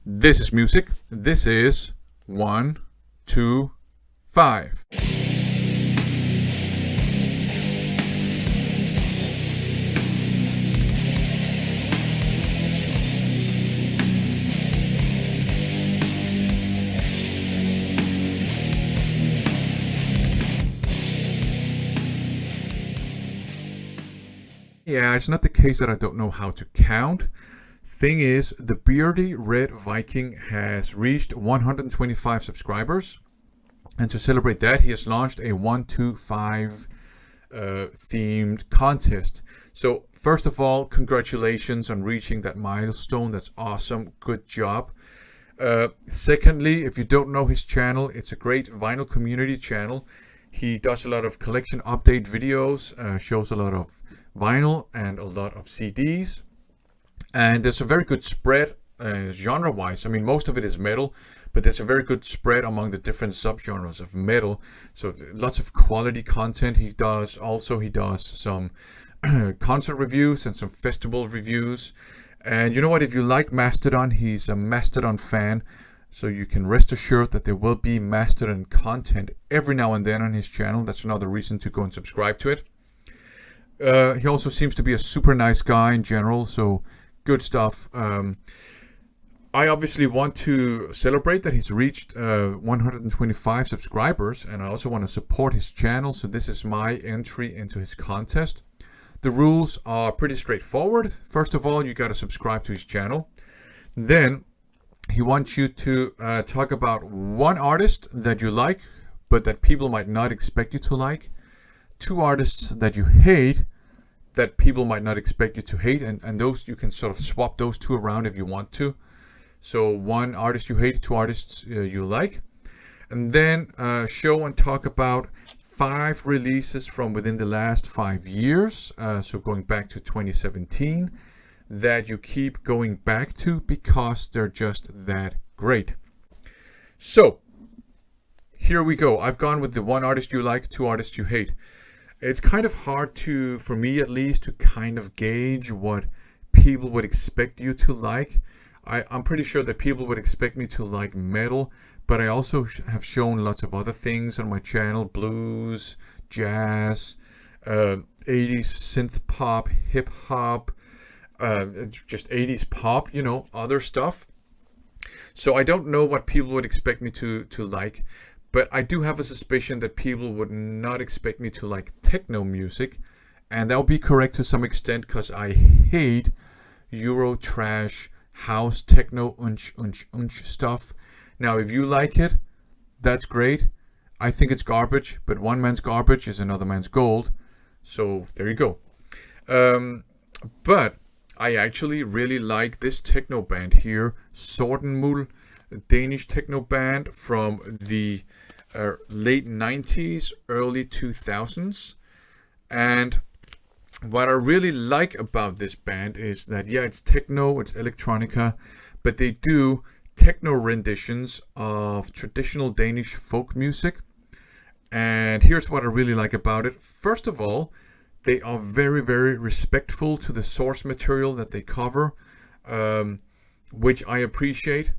This is music. This is 1, 2, 5. Yeah, it's not the case that I don't know how to count. Thing is, the BeardyRedViking has reached 125 subscribers, and to celebrate that, he has launched a 125 themed contest. So, first of all, congratulations on reaching that milestone. That's awesome. Good job. Secondly, if you don't know his channel, it's a great vinyl community channel. He does a lot of collection update videos, shows a lot of vinyl and a lot of CDs. And there's a very good spread genre-wise. I mean, most of it is metal, but there's a very good spread among the different subgenres of metal. So lots of quality content he does. Also, he does some concert reviews and some festival reviews. And you know what? If you like Mastodon, he's a Mastodon fan. So you can rest assured that there will be Mastodon content every now and then on his channel. That's another reason to go and subscribe to it. He also seems to be a super nice guy in general, so good stuff. I obviously want to celebrate that he's reached 125 subscribers, and I also want to support his channel, so this is my entry into his contest. The rules are pretty straightforward. First of all, you got to subscribe to his channel. Then he wants you to talk about one artist that you like, but that people might not expect you to like. 2 artists that you hate, that people might not expect you to hate, and those you can sort of swap those 2 around if you want to. So 1 artist you hate, 2 artists you like. And then show and talk about 5 releases from within the last 5 years, so going back to 2017, that you keep going back to because they're just that great. So here we go. I've gone with the 1 artist you like, 2 artists you hate. It's kind of hard to, for me at least, to kind of gauge what people would expect you to like. I'm pretty sure that people would expect me to like metal, but I also have shown lots of other things on my channel: blues, jazz, 80s synth pop, hip hop, just 80s pop, you know, other stuff. So I don't know what people would expect me to like. But I do have a suspicion that people would not expect me to like techno music. And that will be correct to some extent, because I hate Euro trash, house, techno, stuff. Now, if you like it, that's great. I think it's garbage, but one man's garbage is another man's gold. So there you go. But I actually really like this techno band here, Sortenmuld, a Danish techno band from the late 90s, early 2000s. And what I really like about this band is that, yeah, it's techno, it's electronica, but they do techno renditions of traditional Danish folk music. And here's what I really like about it. First of all, they are very, very respectful to the source material that they cover, which I appreciate.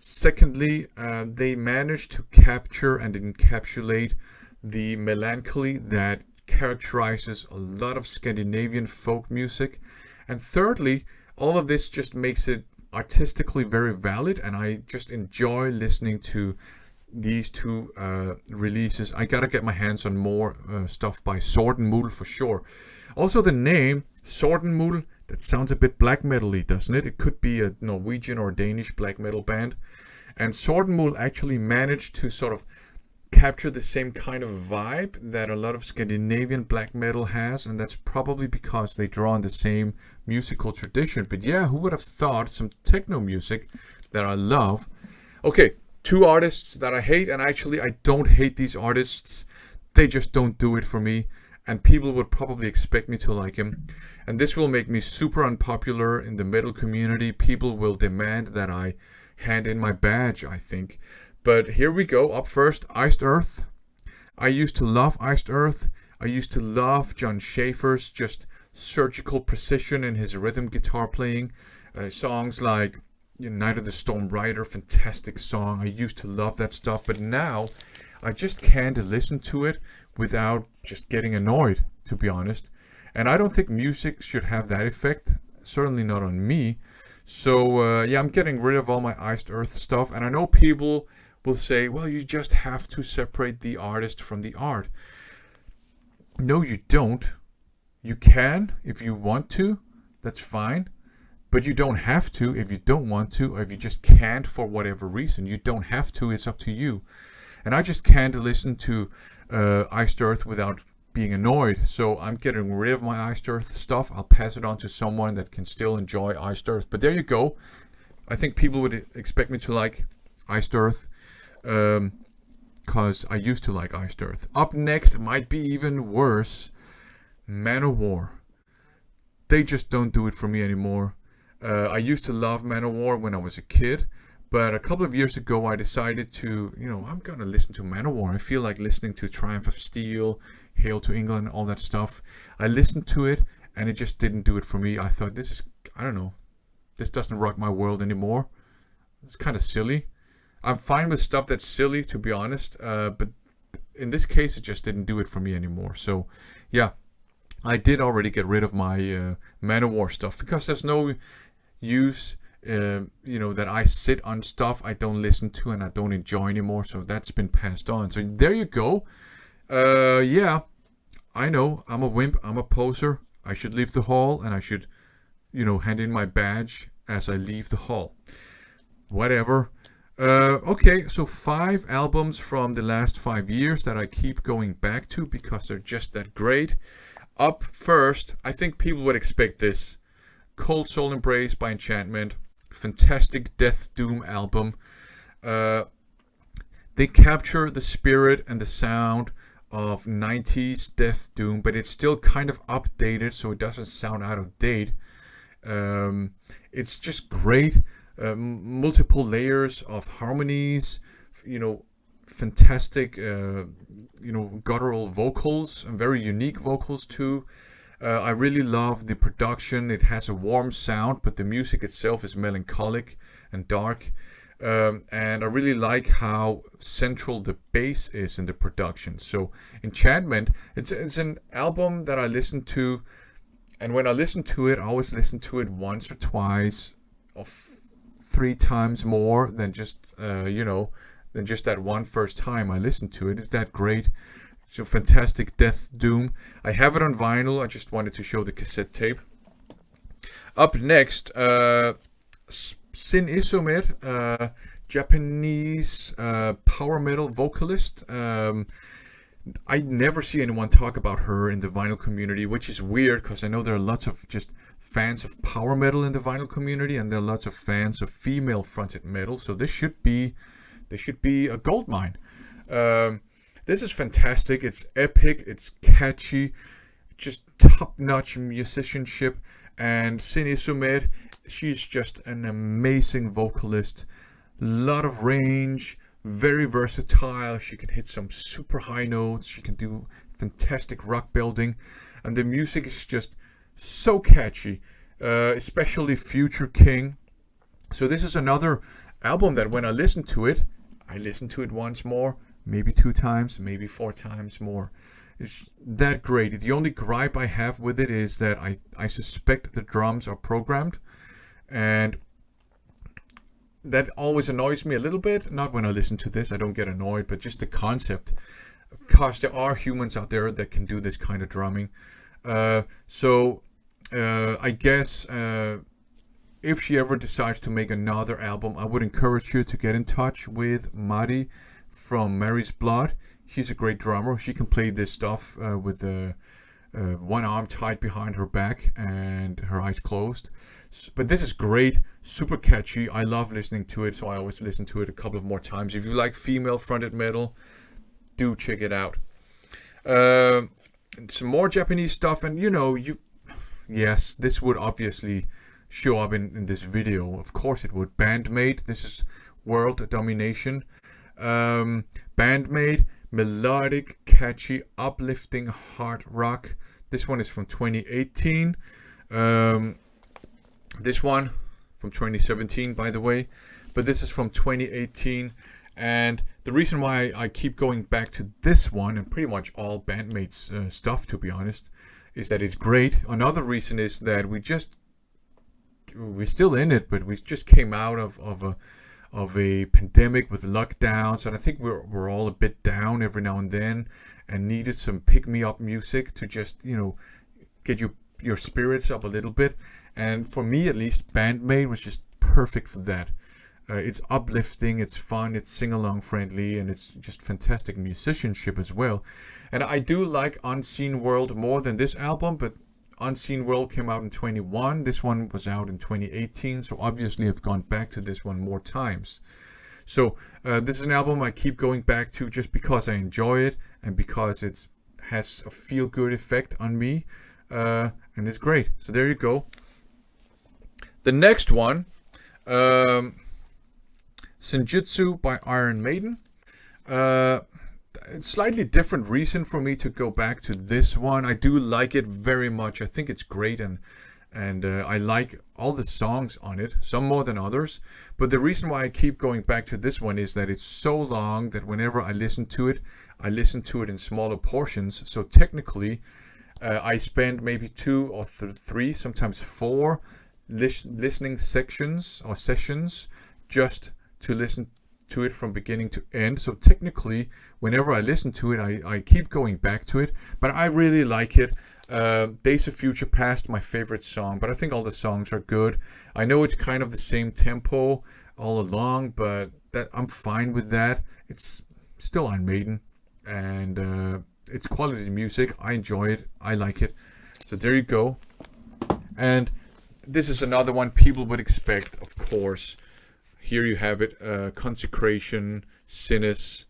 Secondly, they managed to capture and encapsulate the melancholy that characterizes a lot of Scandinavian folk music. And thirdly, all of this just makes it artistically very valid, and I just enjoy listening to these 2 releases. I gotta get my hands on more stuff by Sortenmuld for sure. Also, the name Sortenmuld, that sounds a bit black metal-y, doesn't it? It could be a Norwegian or Danish black metal band. And Sortenmuld actually managed to sort of capture the same kind of vibe that a lot of Scandinavian black metal has, and that's probably because they draw on the same musical tradition. But yeah, who would have thought some techno music that I love? Okay, 2 artists that I hate, and actually I don't hate these artists. They just don't do it for me, and people would probably expect me to like him. And this will make me super unpopular in the metal community. People will demand that I hand in my badge, I think. But here we go. Up first, Iced Earth. I used to love Iced Earth. I used to love John Schaefer's just surgical precision in his rhythm guitar playing. Songs like Night of the Storm Rider, fantastic song. I used to love that stuff, but now I just can't listen to it without just getting annoyed, to be honest. And I don't think music should have that effect, certainly not on me. So yeah, I'm getting rid of all my Iced Earth stuff. And I know people will say, well, you just have to separate the artist from the art. No, you don't. You can if you want to. That's fine. But you don't have to if you don't want to, or if you just can't for whatever reason. You don't have to. It's up to you. And I just can't listen to Iced Earth without being annoyed. So I'm getting rid of my Iced Earth stuff. I'll pass it on to someone that can still enjoy Iced Earth. But there you go. I think people would expect me to like Iced Earth, because I used to like Iced Earth. Up next, might be even worse, Manowar. They just don't do it for me anymore. I used to love Manowar when I was a kid, but a couple of years ago I decided to, I'm going to listen to Manowar. I feel like listening to Triumph of Steel, Hail to England, all that stuff. I listened to it and it just didn't do it for me. I thought, this doesn't rock my world anymore. It's kind of silly. I'm fine with stuff that's silly, to be honest, but in this case it just didn't do it for me anymore. So yeah, I did already get rid of my Manowar stuff, because there's no use, that I sit on stuff I don't listen to and I don't enjoy anymore. So that's been passed on. So there you go. Yeah, I know I'm a wimp. I'm a poser. I should leave the hall, and I should, hand in my badge as I leave the hall. Whatever. Okay, so 5 albums from the last 5 years that I keep going back to because they're just that great. Up first, I think people would expect this. Cold Soul Embrace by Enchantment. Fantastic Death Doom album. They capture the spirit and the sound of 90s Death Doom, but it's still kind of updated, so it doesn't sound out of date. It's just great. Multiple layers of harmonies, fantastic, guttural vocals, and very unique vocals too. I really love the production. It has a warm sound, but the music itself is melancholic and dark. And I really like how central the bass is in the production. So Enchantment, it's an album that I listen to, and when I listen to it, I always listen to it once or twice, or 3 times more than just than just that one first time I listened to it. It's that great. It's a fantastic Death Doom. I have it on vinyl. I just wanted to show the cassette tape. Up next, Isomer, Japanese power metal vocalist. I never see anyone talk about her in the vinyl community, which is weird because I know there are lots of just fans of power metal in the vinyl community, and there are lots of fans of female fronted metal. So this should be a gold mine. This is fantastic. It's epic. It's catchy. Just top-notch musicianship. And Isomer, she's just an amazing vocalist. Lot of range. Very versatile. She can hit some super high notes. She can do fantastic rock building. And the music is just so catchy. Especially Future King. So this is another album that when I listen to it once more. Maybe 2 times, maybe 4 times more. It's that great. The only gripe I have with it is that I suspect the drums are programmed, and that always annoys me a little bit. Not when I listen to this, I don't get annoyed, but just the concept. Because there are humans out there that can do this kind of drumming. So I guess if she ever decides to make another album, I would encourage you to get in touch with Mari from Mary's Blood. She's a great drummer. She can play this stuff with one arm tied behind her back and her eyes closed. But this is great, super catchy. I love listening to it, so I always listen to it a couple of more times. If you like female fronted metal, do check it out. Some more Japanese stuff, and yes, this would obviously show up in this video. Of course it would. Band-Maid. This is World Domination. Band-Maid, melodic, catchy, uplifting hard rock. This one is from 2018. This one, from 2017, by the way, but this is from 2018. And the reason why I keep going back to this one, and pretty much all Band-Maid's stuff, to be honest, is that it's great. Another reason is that we're still in it, but we just came out of a pandemic with lockdowns, and I think we're all a bit down every now and then, and needed some pick-me-up music to just, you know, get your spirits up a little bit. And for me, at least, Band-Maid was just perfect for that. It's uplifting, it's fun, it's sing-along friendly, and it's just fantastic musicianship as well. And I do like Unseen World more than this album, but Unseen World came out in 2021. This one was out in 2018, so obviously I've gone back to this one more times. So this is an album I keep going back to just because I enjoy it and because it has a feel-good effect on me, and it's great. So there you go. The next one, Senjutsu by Iron Maiden. It's slightly different reason for me to go back to this one. I do like it very much. I think it's great, and I like all the songs on it, some more than others. But the reason why I keep going back to this one is that it's so long that whenever I listen to it in smaller portions. So technically, I spend maybe 2 or 3, sometimes 4 listening sections or sessions just to listen to it from beginning to end. So technically, whenever I listen to it, I keep going back to it, but I really like it. Days of Future Past, my favorite song, but I think all the songs are good. I know it's kind of the same tempo all along, but I'm fine with that. It's still Iron Maiden, and it's quality music. I enjoy it. I like it. So there you go. And this is another one people would expect, of course. Here you have it, Consecration, Sinus,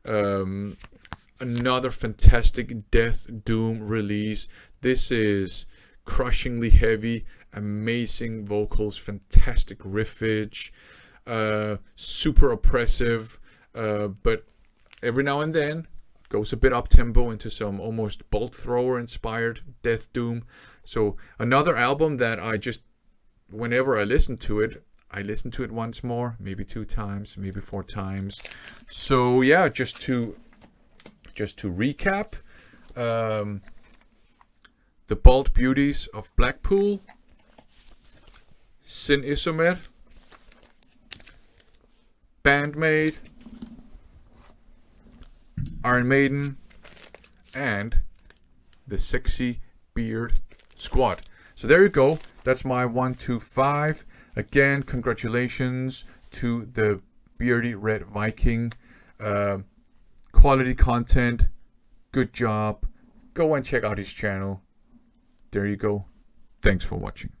another fantastic death doom release. This is crushingly heavy, amazing vocals, fantastic riffage, super oppressive, but every now and then goes a bit up tempo into some almost Bolt Thrower inspired death doom. So another album that I just, whenever I listen to it once more, maybe 2 times, maybe 4 times. So yeah, just to recap, The Bald Beauties of Blackpool, Sin Isomer, Band-Maid, Iron Maiden, and the Sexy Beard Squad. So there you go. That's my 1, 2, 5. Again, congratulations to the BeardyRedViking. Quality content. Good job. Go and check out his channel. There you go. Thanks for watching.